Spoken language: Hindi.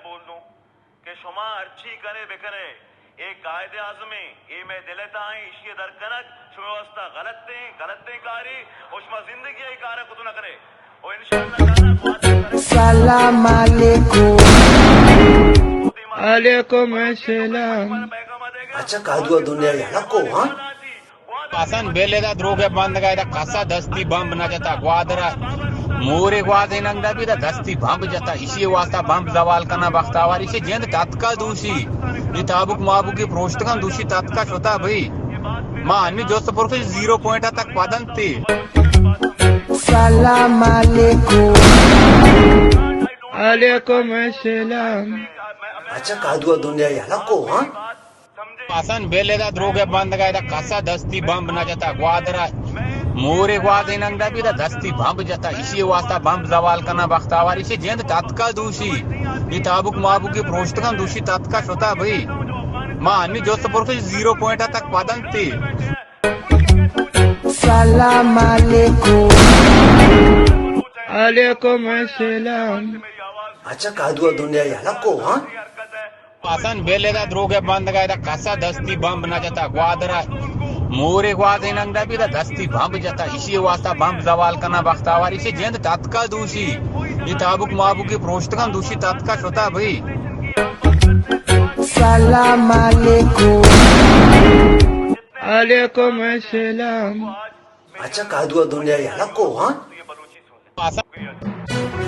बोल दूं कि शुमा अर्ची करे बेकरे एक कायदे आजमी ये मैं दिलता है इशिये दरकनक शुमावस्था गलत कारी उशमा जिंदगी ही कार कुछ न करे और इंशाअल्लाह सलाम अलैकुम अलैकुम अस्सलाम अच्छा कादुआ दुनिया याला को हाँ pasan beleda droge bandgaida kasa dasti bamb na jata gwadra मोरे ग्वाद इनंगदा भी दस्ती बम्ब जता इसी वास्ता बम्ब जवाल करना बख्तावारी से जेंद तत्का दूषी ये ताबुक माबुक की प्रोष्टकन दूषी तत्का होता भाई मां अन्य जोस्त प्रोफेस 0 पॉइंट तक पदन थे सलाम अलैकुम अलैकुम अस्सलाम अच्छा कादुआ दुनिया याला को हाँ पासन बेलेदा द्रोगे बंदगाida kasa दस्ती बम्ब ना जता ग्वादरा मोरे ग्वाद इनंगदा भी दस्ती बम्ब जता इसी वास्ता बम्ब जवाल करना बख्तावारी से जेंद तत्का दूषी ये ताबुक माबुक की प्रोष्टकन दूषी तत्का होता भाई मां अन्य जोस्त प्रोफेस 0 पॉइंट तक पदन थे सलाम अलैकुम अलैकुम अस्सलाम अच्छा कादुआ दुनिया याला को हाँ पासन बेलेदा द्रोगे बंदगाida kasa दस्ती बम्ब ना जता ग्वादरा मोरे ग्वाद इनंगदा भी दस्ती बम्ब जता इसी वास्ता बम्ब जवाल करना बख्तावारी से जेंद तत्का दूषी ये ताबुक माबुक की प्रोष्टकन दूषी तत्का होता भाई सलाम अलैकुम अलैकुम अस्सलाम अच्छा कादुआ दुनिया याला को हाँ पासन